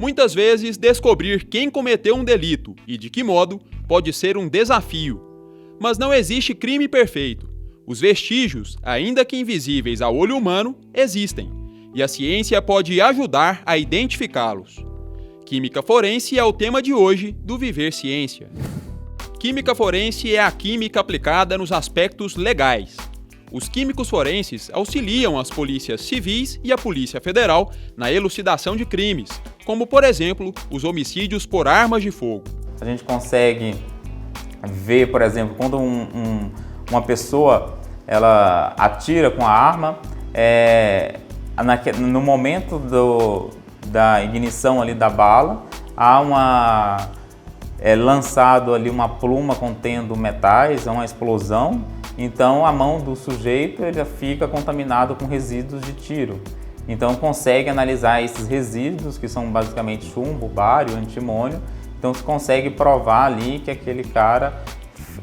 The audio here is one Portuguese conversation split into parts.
Muitas vezes, descobrir quem cometeu um delito e de que modo pode ser um desafio. Mas não existe crime perfeito. Os vestígios, ainda que invisíveis ao olho humano, existem, e a ciência pode ajudar a identificá-los. Química forense é o tema de hoje do Viver Ciência. Química forense é a química aplicada nos aspectos legais. Os químicos forenses auxiliam as polícias civis e a Polícia Federal na elucidação de crimes, como, por exemplo, os homicídios por armas de fogo. A gente consegue ver, por exemplo, quando uma pessoa ela atira com a arma, no momento da ignição ali da bala, há lançado ali uma pluma contendo metais, uma explosão. Então a mão do sujeito ele fica contaminado com resíduos de tiro. Então consegue analisar esses resíduos, que são basicamente chumbo, bário, antimônio. Então se consegue provar ali que aquele cara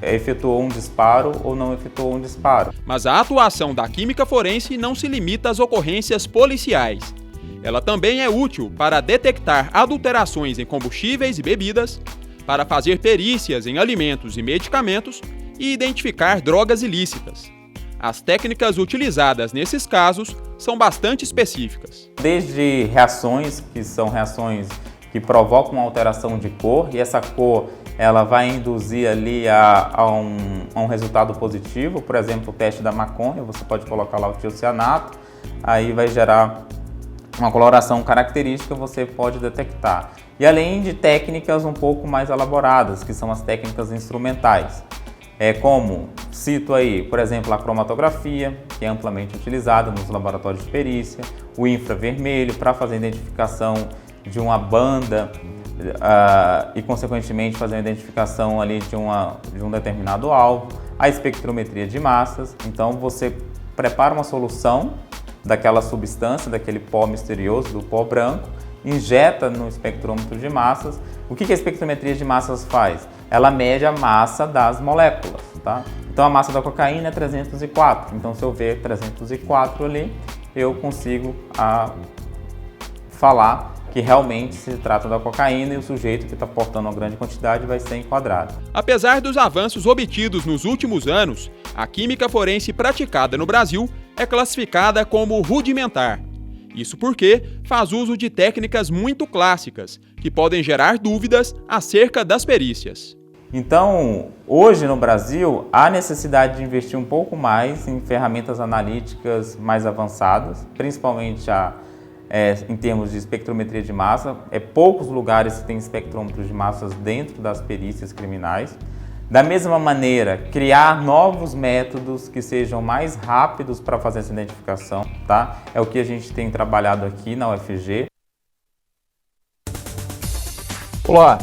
efetuou um disparo ou não efetuou um disparo. Mas a atuação da química forense não se limita às ocorrências policiais. Ela também é útil para detectar adulterações em combustíveis e bebidas, para fazer perícias em alimentos e medicamentos e identificar drogas ilícitas. As técnicas utilizadas nesses casos são bastante específicas. Desde reações, que são reações que provocam uma alteração de cor, e essa cor ela vai induzir ali a um resultado positivo. Por exemplo, o teste da maconha, você pode colocar lá o tiocianato, aí vai gerar uma coloração característica, você pode detectar. E além de técnicas um pouco mais elaboradas, que são as técnicas instrumentais. Como, cito aí, por exemplo, a cromatografia, que é amplamente utilizada nos laboratórios de perícia, o infravermelho, para fazer a identificação de uma banda e, consequentemente, fazer a identificação ali de um determinado alvo, a espectrometria de massas. Então, você prepara uma solução daquela substância, daquele pó misterioso, do pó branco, injeta no espectrômetro de massas. O que a espectrometria de massas faz? Ela mede a massa das moléculas, tá? Então a massa da cocaína é 304, então se eu ver 304 ali, eu consigo falar que realmente se trata da cocaína e o sujeito que está portando uma grande quantidade vai ser enquadrado. Apesar dos avanços obtidos nos últimos anos, a química forense praticada no Brasil é classificada como rudimentar. Isso porque faz uso de técnicas muito clássicas, que podem gerar dúvidas acerca das perícias. Então, hoje no Brasil, há necessidade de investir um pouco mais em ferramentas analíticas mais avançadas, principalmente em termos de espectrometria de massa. Poucos lugares que têm espectrômetros de massas dentro das perícias criminais. Da mesma maneira, criar novos métodos que sejam mais rápidos para fazer essa identificação, tá? É o que a gente tem trabalhado aqui na UFG. Olá,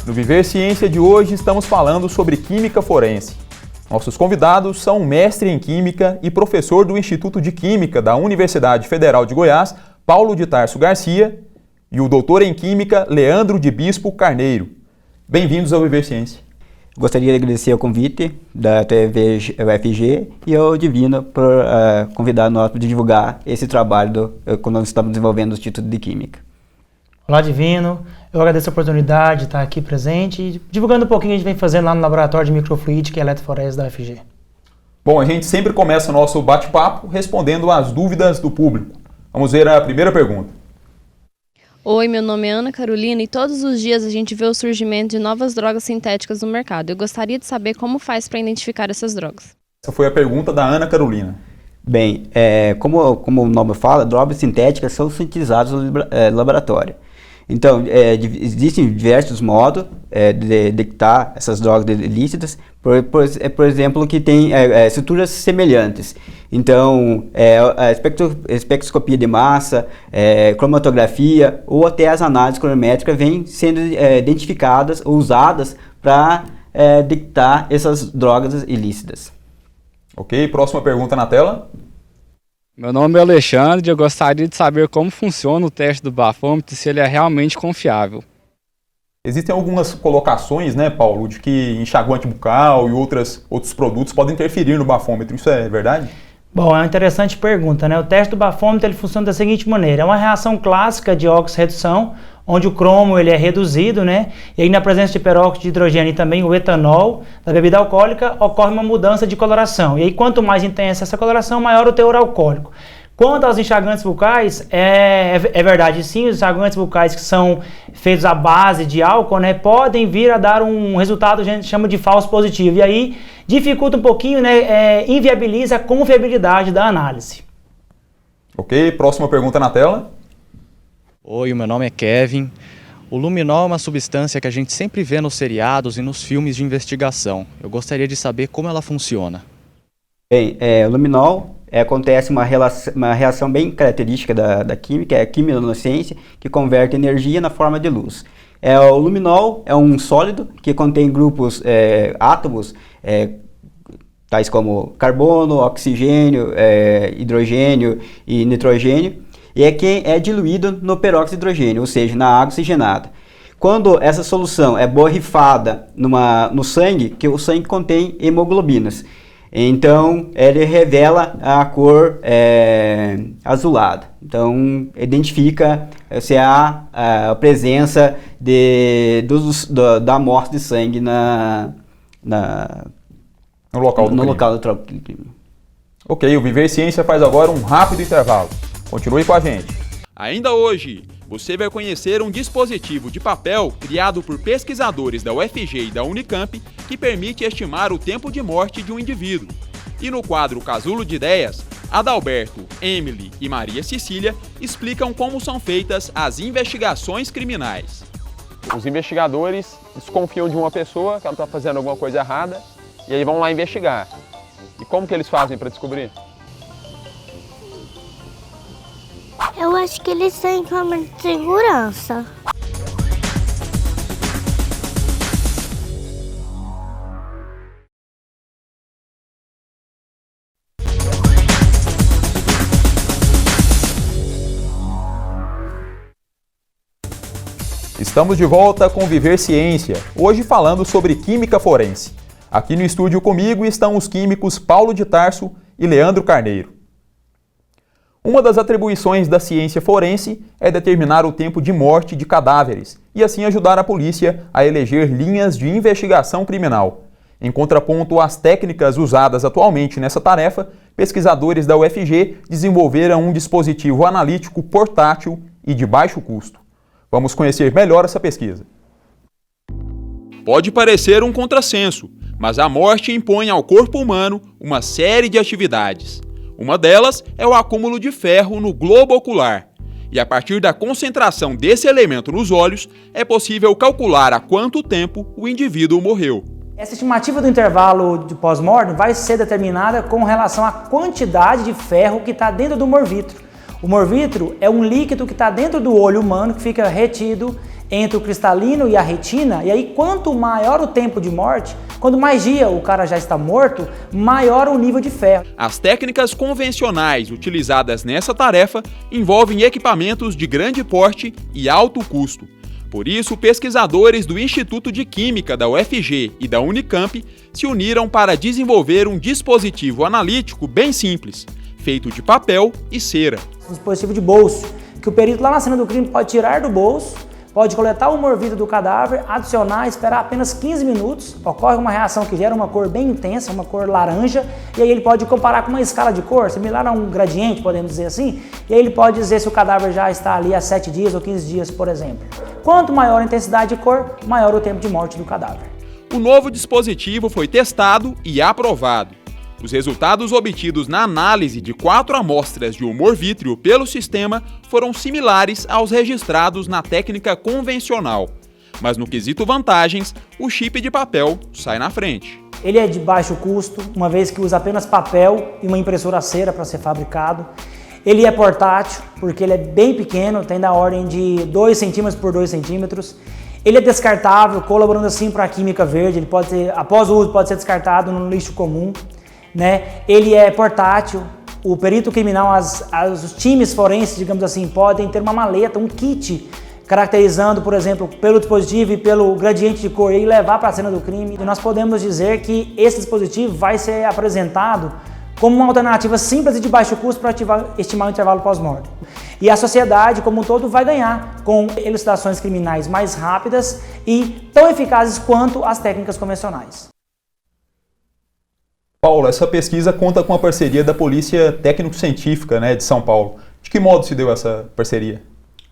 no Viver Ciência de hoje estamos falando sobre química forense. Nossos convidados são o mestre em Química e professor do Instituto de Química da Universidade Federal de Goiás, Paulo de Tarso Garcia, e o doutor em Química, Leandro de Bispo Carneiro. Bem-vindos ao Viver Ciência. Gostaria de agradecer o convite da TV UFG e ao Divino por convidar nós para divulgar esse trabalho quando nós estamos desenvolvendo o Instituto de Química. Olá, Divino. Eu agradeço a oportunidade de estar aqui presente e divulgando um pouquinho o que a gente vem fazendo lá no Laboratório de Microfluídica e Eletroforese da UFG. Bom, a gente sempre começa o nosso bate-papo respondendo às dúvidas do público. Vamos ver a primeira pergunta. Oi, meu nome é Ana Carolina e todos os dias a gente vê o surgimento de novas drogas sintéticas no mercado. Eu gostaria de saber como faz para identificar essas drogas. Essa foi a pergunta da Ana Carolina. Bem, como o nome fala, drogas sintéticas são sintetizadas no laboratório. Então, existem diversos modos de detectar essas drogas ilícitas, por exemplo, que tem estruturas semelhantes. Então, a espectroscopia de massa, cromatografia ou até as análises colorimétricas vêm sendo identificadas ou usadas para detectar essas drogas ilícitas. Ok, próxima pergunta na tela. Meu nome é Alexandre e eu gostaria de saber como funciona o teste do bafômetro e se ele é realmente confiável. Existem algumas colocações, né, Paulo, de que enxaguante bucal e outros produtos podem interferir no bafômetro. Isso é verdade? Bom, é uma interessante pergunta, né? O teste do bafômetro ele funciona da seguinte maneira: é uma reação clássica de óxido-redução, onde o cromo ele é reduzido, né? E aí na presença de peróxido de hidrogênio e também o etanol da bebida alcoólica, ocorre uma mudança de coloração. E aí quanto mais intensa essa coloração, maior o teor alcoólico. Quanto aos enxaguantes bucais, é verdade sim, os enxaguantes bucais que são feitos à base de álcool, né, podem vir a dar um resultado que a gente chama de falso positivo. E aí dificulta um pouquinho, né, inviabiliza a confiabilidade da análise. Ok, próxima pergunta na tela. Oi, meu nome é Kevin. O luminol é uma substância que a gente sempre vê nos seriados e nos filmes de investigação. Eu gostaria de saber como ela funciona. Bem, o luminol acontece uma reação bem característica da química, é a quimiluminescência, que converte energia na forma de luz. O luminol é um sólido que contém grupos, átomos, tais como carbono, oxigênio, hidrogênio e nitrogênio, e que é diluído no peróxido de hidrogênio, ou seja, na água oxigenada. Quando essa solução é borrifada no sangue, que o sangue contém hemoglobinas, então ele revela a cor azulada. Então identifica se há a presença da amostra de sangue no local do crime. Ok, o Viver Ciência faz agora um rápido intervalo. Continue com a gente. Ainda hoje, você vai conhecer um dispositivo de papel criado por pesquisadores da UFG e da Unicamp que permite estimar o tempo de morte de um indivíduo. E no quadro Casulo de Ideias, Adalberto, Emily e Maria Cecília explicam como são feitas as investigações criminais. Os investigadores desconfiam de uma pessoa que ela está fazendo alguma coisa errada e aí vão lá investigar. E como que eles fazem para descobrir? Eu acho que eles têm câmera de segurança. Estamos de volta com Viver Ciência, hoje falando sobre química forense. Aqui no estúdio comigo estão os químicos Paulo de Tarso e Leandro Carneiro. Uma das atribuições da ciência forense é determinar o tempo de morte de cadáveres e assim ajudar a polícia a eleger linhas de investigação criminal. Em contraponto às técnicas usadas atualmente nessa tarefa, pesquisadores da UFG desenvolveram um dispositivo analítico portátil e de baixo custo. Vamos conhecer melhor essa pesquisa. Pode parecer um contrassenso, mas a morte impõe ao corpo humano uma série de atividades. Uma delas é o acúmulo de ferro no globo ocular. E a partir da concentração desse elemento nos olhos, é possível calcular há quanto tempo o indivíduo morreu. Essa estimativa do intervalo de pós-mortem vai ser determinada com relação à quantidade de ferro que está dentro do morvítrio. O morvítrio é um líquido que está dentro do olho humano, que fica retido entre o cristalino e a retina, e aí quanto maior o tempo de morte, quando mais dia o cara já está morto, maior o nível de ferro. As técnicas convencionais utilizadas nessa tarefa envolvem equipamentos de grande porte e alto custo. Por isso, pesquisadores do Instituto de Química da UFG e da Unicamp se uniram para desenvolver um dispositivo analítico bem simples, feito de papel e cera. Um dispositivo de bolso, que o perito lá na cena do crime pode tirar do bolso, pode coletar o morvido do cadáver, adicionar, esperar apenas 15 minutos, ocorre uma reação que gera uma cor bem intensa, uma cor laranja, e aí ele pode comparar com uma escala de cor, similar a um gradiente, podemos dizer assim, e aí ele pode dizer se o cadáver já está ali há 7 dias ou 15 dias, por exemplo. Quanto maior a intensidade de cor, maior o tempo de morte do cadáver. O novo dispositivo foi testado e aprovado. Os resultados obtidos na análise de 4 amostras de humor vítreo pelo sistema foram similares aos registrados na técnica convencional. Mas no quesito vantagens, o chip de papel sai na frente. Ele é de baixo custo, uma vez que usa apenas papel e uma impressora cera para ser fabricado. Ele é portátil, porque ele é bem pequeno, tem da ordem de 2 centímetros por 2 centímetros. Ele é descartável, colaborando assim para a química verde. Ele pode ser, após o uso, pode ser descartado no lixo comum. Ele é portátil, o perito criminal, os times forenses, digamos assim, podem ter uma maleta, um kit, caracterizando, por exemplo, pelo dispositivo e pelo gradiente de cor e levar para a cena do crime. E nós podemos dizer que esse dispositivo vai ser apresentado como uma alternativa simples e de baixo custo para estimar o intervalo pós-mortem. E a sociedade como um todo vai ganhar com elucidações criminais mais rápidas e tão eficazes quanto as técnicas convencionais. Paulo, essa pesquisa conta com a parceria da Polícia Técnico-Científica, né, de São Paulo. De que modo se deu essa parceria?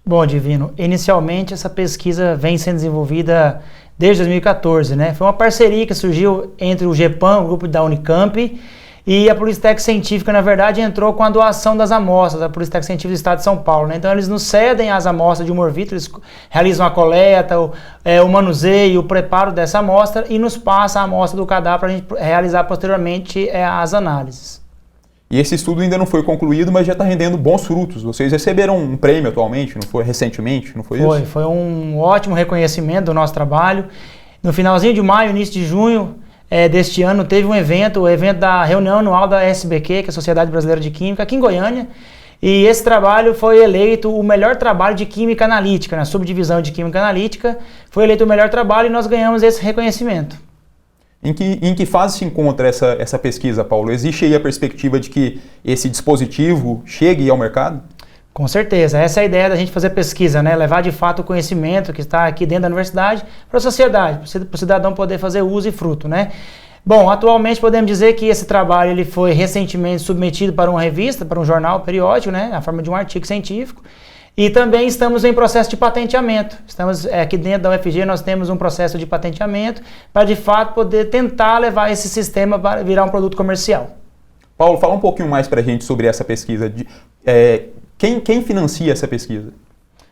Bom, Divino, inicialmente essa pesquisa vem sendo desenvolvida desde 2014, né? Foi uma parceria que surgiu entre o GEPAM, o grupo da Unicamp, e a Polícia Técnica Científica, na verdade, entrou com a doação das amostras da Polícia Técnica Científica do Estado de São Paulo, né? Então eles nos cedem as amostras de humor vítreo, eles realizam a coleta, o manuseio, o preparo dessa amostra e nos passa a amostra do cadáver para a gente realizar posteriormente as análises. E esse estudo ainda não foi concluído, mas já está rendendo bons frutos. Vocês receberam um prêmio atualmente, não foi recentemente, não foi isso? Foi um ótimo reconhecimento do nosso trabalho. No finalzinho de maio, início de junho deste ano, teve um evento, o evento da reunião anual da SBQ, que é a Sociedade Brasileira de Química, aqui em Goiânia. E esse trabalho foi eleito o melhor trabalho de Química Analítica, na subdivisão de Química Analítica. Foi eleito o melhor trabalho e nós ganhamos esse reconhecimento. Em que fase se encontra essa pesquisa, Paulo? Existe aí a perspectiva de que esse dispositivo chegue ao mercado? Com certeza, essa é a ideia da gente fazer pesquisa, né? Levar de fato o conhecimento que está aqui dentro da universidade para a sociedade, para o cidadão poder fazer uso e fruto, né? Bom, atualmente podemos dizer que esse trabalho ele foi recentemente submetido para uma revista, para um jornal periódico, né? Na forma de um artigo científico. E também estamos em processo de patenteamento. Estamos aqui dentro da UFG, nós temos um processo de patenteamento para de fato poder tentar levar esse sistema para virar um produto comercial. Paulo, fala um pouquinho mais para a gente sobre essa pesquisa. Quem financia essa pesquisa?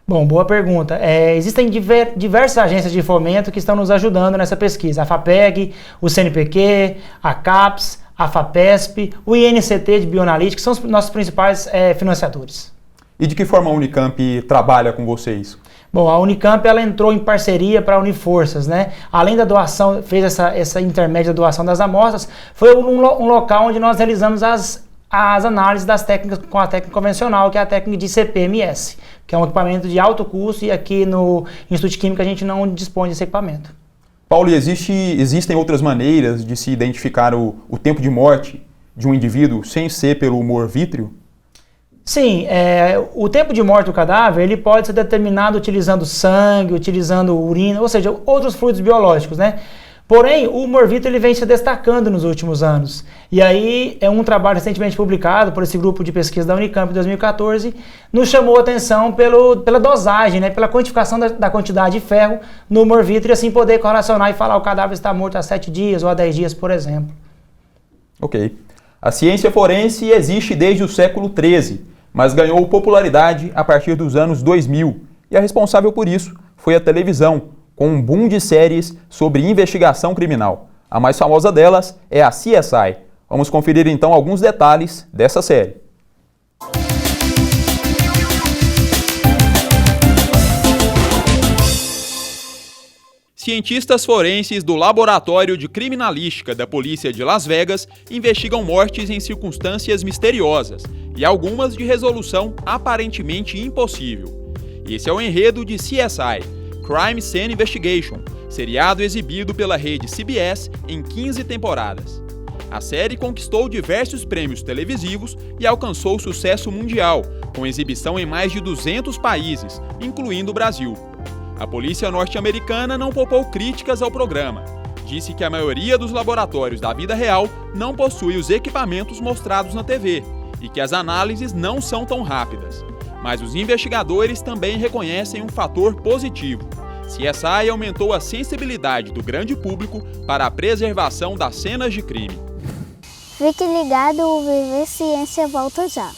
Bom, boa pergunta. Existem diversas agências de fomento que estão nos ajudando nessa pesquisa. A FAPEG, o CNPq, a CAPES, a FAPESP, o INCT de Bioanalítica, que são os nossos principais financiadores. E de que forma a Unicamp trabalha com vocês? Bom, a Unicamp ela entrou em parceria para unir forças, né? Além da doação, fez essa intermédia doação das amostras, foi um local onde nós realizamos as análises das técnicas com a técnica convencional, que é a técnica de CPMS, que é um equipamento de alto custo e aqui no Instituto de Química a gente não dispõe desse equipamento. Paulo, existem outras maneiras de se identificar o tempo de morte de um indivíduo sem ser pelo humor vítreo? Sim, o tempo de morte do cadáver ele pode ser determinado utilizando sangue, utilizando urina, ou seja, outros fluidos biológicos, né? Porém, o humor vítreo ele vem se destacando nos últimos anos. E aí, um trabalho recentemente publicado por esse grupo de pesquisa da Unicamp em 2014, nos chamou a atenção pela dosagem, né? Pela quantificação da quantidade de ferro no humor vítreo e assim poder correlacionar e falar o cadáver está morto há 7 dias ou há 10 dias, por exemplo. Ok. A ciência forense existe desde o século XIII, mas ganhou popularidade a partir dos anos 2000. E a responsável por isso foi a televisão, com um boom de séries sobre investigação criminal. A mais famosa delas é a CSI. Vamos conferir então alguns detalhes dessa série. Cientistas forenses do Laboratório de Criminalística da Polícia de Las Vegas investigam mortes em circunstâncias misteriosas e algumas de resolução aparentemente impossível. Esse é o enredo de CSI, Crime Scene Investigation, seriado exibido pela rede CBS em 15 temporadas. A série conquistou diversos prêmios televisivos e alcançou sucesso mundial, com exibição em mais de 200 países, incluindo o Brasil. A polícia norte-americana não poupou críticas ao programa. Disse que a maioria dos laboratórios da vida real não possui os equipamentos mostrados na TV e que as análises não são tão rápidas. Mas os investigadores também reconhecem um fator positivo. CSI aumentou a sensibilidade do grande público para a preservação das cenas de crime. Fique ligado, o Viver Ciência volta já.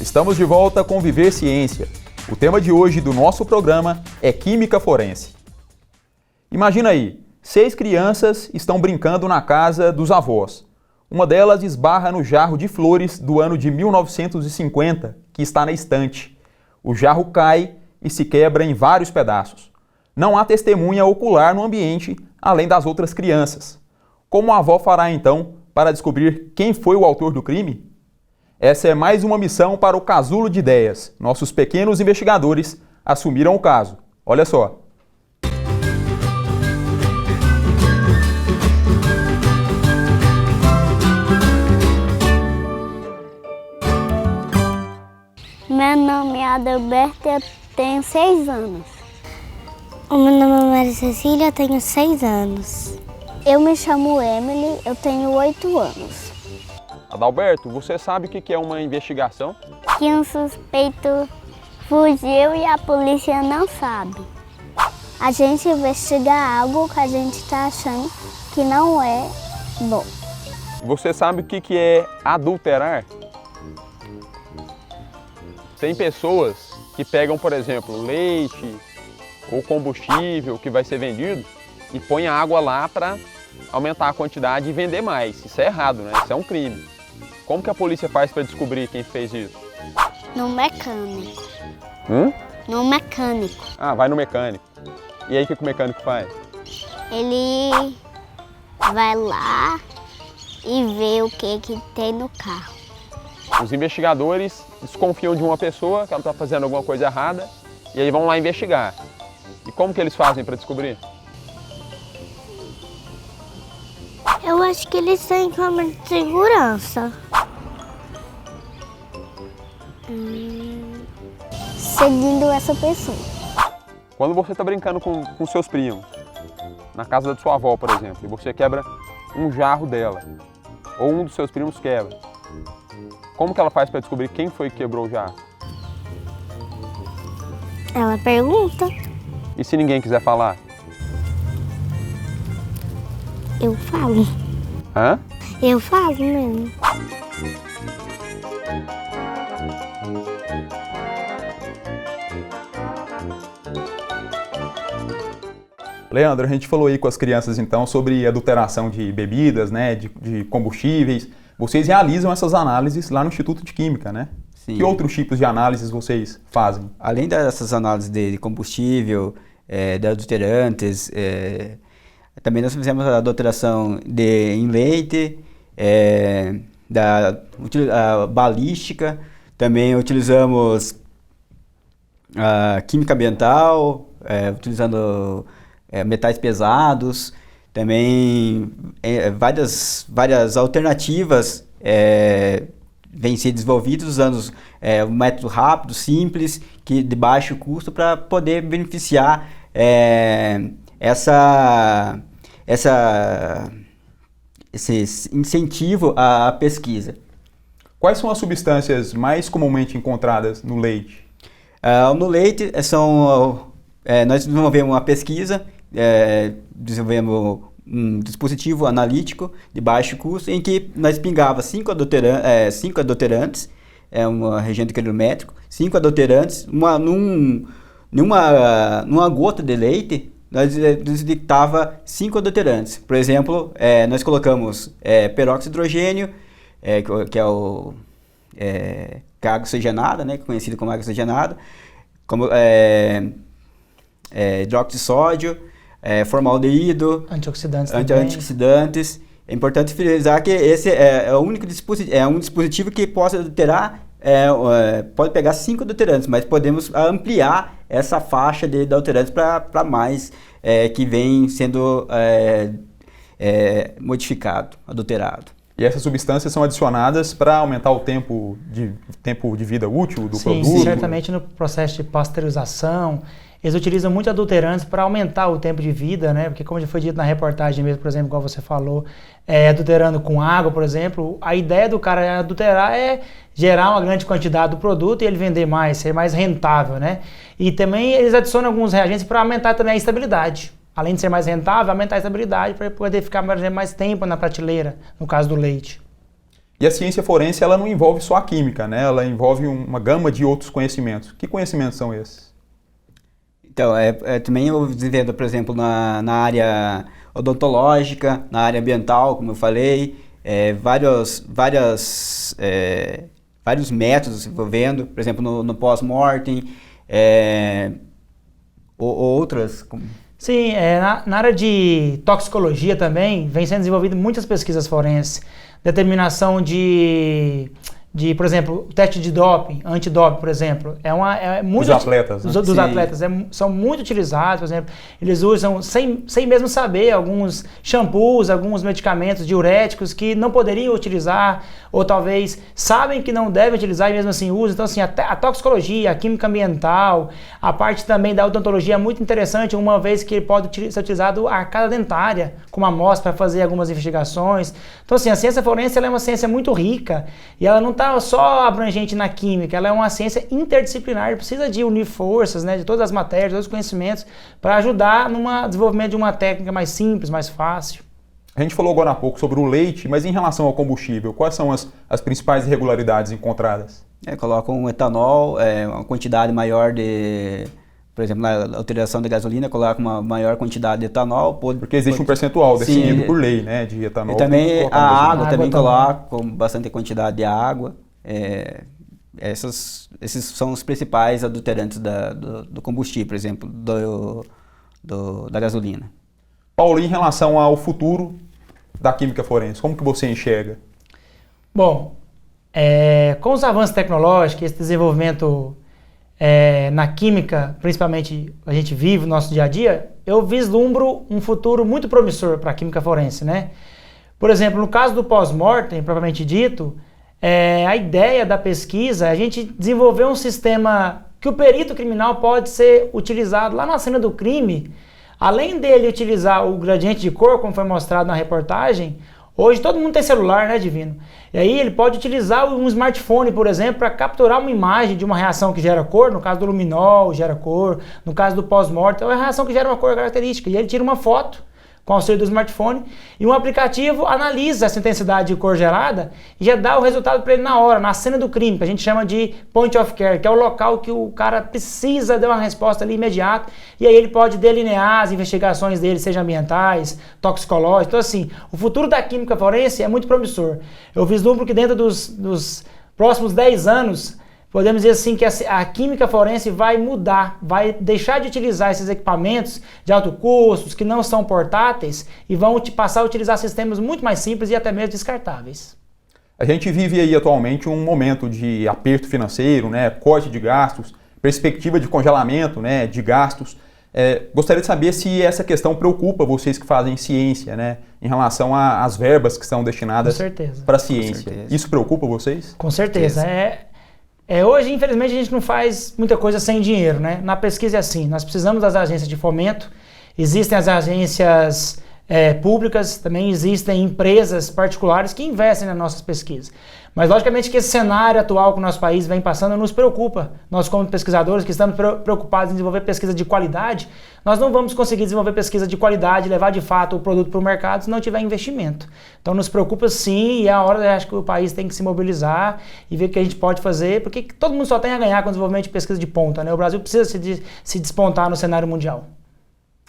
Estamos de volta com Viver Ciência. O tema de hoje do nosso programa é Química Forense. Imagina aí, 6 crianças estão brincando na casa dos avós. Uma delas esbarra no jarro de flores do ano de 1950, que está na estante. O jarro cai e se quebra em vários pedaços. Não há testemunha ocular no ambiente, além das outras crianças. Como a avó fará então para descobrir quem foi o autor do crime? Essa é mais uma missão para o Casulo de Ideias. Nossos pequenos investigadores assumiram o caso. Olha só. Meu nome é Adalberto e eu tenho 6 anos. O meu nome é Maria Cecília, eu tenho 6 anos. Eu me chamo Emily, eu tenho 8 anos. Adalberto, você sabe o que é uma investigação? Que um suspeito fugiu e a polícia não sabe. A gente investiga algo que a gente está achando que não é bom. Você sabe o que é adulterar? Tem pessoas que pegam, por exemplo, leite ou combustível que vai ser vendido e põem a água lá para aumentar a quantidade e vender mais. Isso é errado, né? Isso é um crime. Como que a polícia faz para descobrir quem fez isso? No mecânico. No mecânico. Ah, vai no mecânico. E aí o que o mecânico faz? Ele vai lá e vê o que tem no carro. Os investigadores desconfiam de uma pessoa que ela está fazendo alguma coisa errada e aí vão lá investigar. E como que eles fazem para descobrir? Eu acho que eles têm câmera de segurança. Seguindo essa pessoa. Quando você está brincando com seus primos, na casa da sua avó, por exemplo, e você quebra um jarro dela, ou um dos seus primos quebra, como que ela faz para descobrir quem foi que quebrou o jarro? Ela pergunta. E se ninguém quiser falar? Eu falo. Hã? Eu falo mesmo. Leandro, a gente falou aí com as crianças então sobre adulteração de bebidas, né, de combustíveis. Vocês realizam essas análises lá no Instituto de Química, né? Sim. Que outros tipos de análises vocês fazem? Além dessas análises de combustível, de adulterantes, também nós fizemos a adulteração em leite, a balística, também utilizamos a química ambiental, utilizando metais pesados, também várias alternativas vêm sendo desenvolvidas usando um método rápido, simples, de baixo custo para poder beneficiar esse incentivo à pesquisa. Quais são as substâncias mais comumente encontradas no leite? No leite, nós desenvolvemos uma pesquisa, desenvolvemos um dispositivo analítico de baixo custo em que nós pingava 5 adulterantes, uma região de quilométrico, 5 adulterantes, numa gota de leite, nós detectava 5 adulterantes. Por exemplo, nós colocamos peróxido de hidrogênio, que é água oxigenada, né, conhecido como água oxigenada, como hidróxido de sódio, formaldeído, antioxidantes. É importante frisar que esse é o único dispositivo que possa adulterar, pode pegar 5 adulterantes, mas podemos ampliar essa faixa de adulterantes para mais que vem sendo modificado, adulterado. E essas substâncias são adicionadas para aumentar o tempo de vida útil do produto? Sim, certamente no processo de pasteurização, eles utilizam muito adulterantes para aumentar o tempo de vida, né? Porque como já foi dito na reportagem mesmo, por exemplo, igual você falou, adulterando com água, por exemplo, a ideia do cara adulterar é gerar uma grande quantidade do produto e ele vender mais, ser mais rentável, né? E também eles adicionam alguns reagentes para aumentar também a estabilidade. Além de ser mais rentável, aumentar a estabilidade para poder ficar mais tempo na prateleira, no caso do leite. E a ciência forense, ela não envolve só a química, né? Ela envolve uma gama de outros conhecimentos. Que conhecimentos são esses? Então, também eu desenvolvo, por exemplo, na área odontológica, na área ambiental, como eu falei, vários métodos envolvendo, por exemplo, no pós-mortem, outras... Sim, na área de toxicologia também vem sendo desenvolvido muitas pesquisas forenses, determinação de, por exemplo, o teste de doping, antidoping, por exemplo, muito dos atletas, né? Dos atletas são muito utilizados, por exemplo, eles usam sem mesmo saber alguns shampoos, alguns medicamentos diuréticos que não poderiam utilizar, ou talvez sabem que não devem utilizar e mesmo assim usam. Então assim, a toxicologia, a química ambiental, a parte também da odontologia é muito interessante, uma vez que ele pode ser utilizado a arcada dentária como amostra para fazer algumas investigações. Então assim, a ciência forense ela é uma ciência muito rica e ela não está só abrangente na química, ela é uma ciência interdisciplinar, precisa de unir forças, né, de todas as matérias, todos os conhecimentos, para ajudar no desenvolvimento de uma técnica mais simples, mais fácil. A gente falou agora há pouco sobre o leite, mas em relação ao combustível, quais são as principais irregularidades encontradas? Colocam um etanol, uma quantidade maior de... Por exemplo, na utilização da gasolina, coloca uma maior quantidade de etanol. Porque existe um percentual definido por lei, né, de etanol. E também a água também coloca com bastante quantidade de água. Esses são os principais adulterantes do combustível, por exemplo, da gasolina. Paulo, em relação ao futuro da química forense, como que você enxerga? Bom, com os avanços tecnológicos, esse desenvolvimento na química, principalmente a gente vive no nosso dia a dia, eu vislumbro um futuro muito promissor para a química forense, né? Por exemplo, no caso do pós-mortem, propriamente dito, a ideia da pesquisa é a gente desenvolver um sistema que o perito criminal pode ser utilizado lá na cena do crime. Além dele utilizar o gradiente de cor, como foi mostrado na reportagem, hoje todo mundo tem celular, né, Divino? E aí ele pode utilizar um smartphone, por exemplo, para capturar uma imagem de uma reação que gera cor, no caso do luminol gera cor, no caso do pós-mortem, é uma reação que gera uma cor característica. E ele tira uma foto com o auxílio do smartphone e um aplicativo analisa essa intensidade de cor gerada e já dá o resultado para ele na hora, na cena do crime, que a gente chama de point of care, que é o local que o cara precisa dar uma resposta ali imediata, e aí ele pode delinear as investigações dele, sejam ambientais, toxicológicas. Então assim, o futuro da química forense é muito promissor. Eu vislumbro que dentro dos próximos 10 anos, podemos dizer assim que a química forense vai mudar, vai deixar de utilizar esses equipamentos de alto custo, que não são portáteis, e vão passar a utilizar sistemas muito mais simples e até mesmo descartáveis. A gente vive aí atualmente um momento de aperto financeiro, né, corte de gastos, perspectiva de congelamento, né, de gastos. Gostaria de saber se essa questão preocupa vocês que fazem ciência, né, em relação às verbas que são destinadas para a ciência. Isso preocupa vocês? Com certeza. Hoje, infelizmente, a gente não faz muita coisa sem dinheiro, né? Na pesquisa é assim, nós precisamos das agências de fomento, existem as agências públicas, também existem empresas particulares que investem nas nossas pesquisas. Mas, logicamente, que esse cenário atual que o nosso país vem passando nos preocupa. Nós, como pesquisadores que estamos preocupados em desenvolver pesquisa de qualidade, nós não vamos conseguir desenvolver pesquisa de qualidade e levar, de fato, o produto para o mercado se não tiver investimento. Então, nos preocupa sim, e é a hora, eu acho que o país tem que se mobilizar e ver o que a gente pode fazer, porque todo mundo só tem a ganhar com o desenvolvimento de pesquisa de ponta, né? O Brasil precisa se despontar no cenário mundial.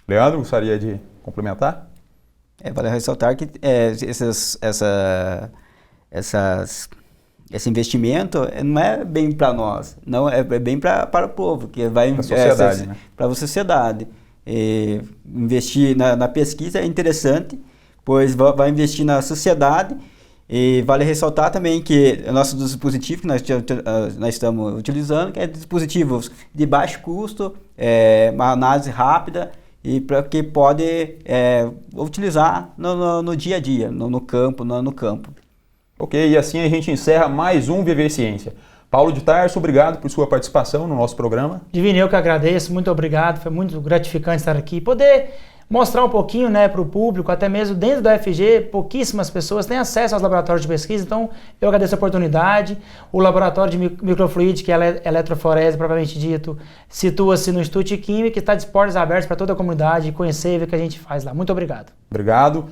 Leandro, gostaria de complementar? Vale ressaltar que esse investimento não é bem para nós, não é bem para o povo, que vai para a sociedade, né? Para a sociedade. Investir na pesquisa é interessante, pois vai investir na sociedade. E vale ressaltar também que o nosso dispositivo que nós estamos utilizando, que é dispositivos de baixo custo, uma análise rápida, e para que pode utilizar no dia a dia, no campo. Ok, e assim a gente encerra mais um Viver Ciência. Paulo de Tarso, obrigado por sua participação no nosso programa. Divino, eu que agradeço, muito obrigado, foi muito gratificante estar aqui e poder mostrar um pouquinho, né, para o público, até mesmo dentro da UFG, pouquíssimas pessoas têm acesso aos laboratórios de pesquisa, então eu agradeço a oportunidade. O laboratório de microfluídica, que é eletroforese, propriamente dito, situa-se no Instituto de Química e está de portas abertas para toda a comunidade conhecer e ver o que a gente faz lá. Muito obrigado.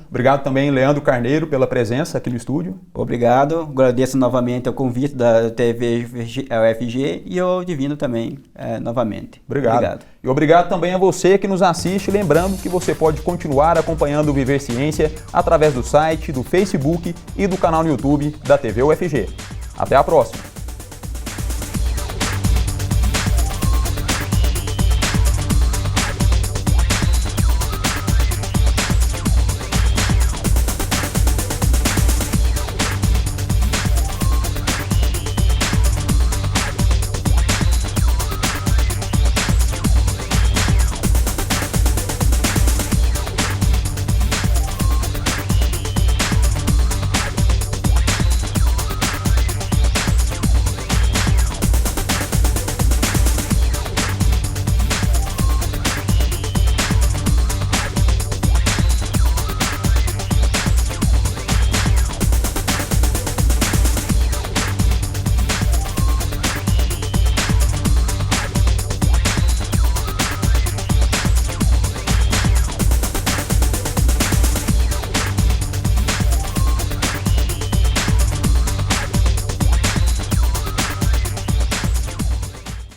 Obrigado também, Leandro Carneiro, pela presença aqui no estúdio. Obrigado, agradeço novamente o convite da TV UFG e o Divino também, novamente. Obrigado. E obrigado também a você que nos assiste, lembrando que você pode continuar acompanhando o Viver Ciência através do site, do Facebook e do canal no YouTube da TV UFG. Até a próxima!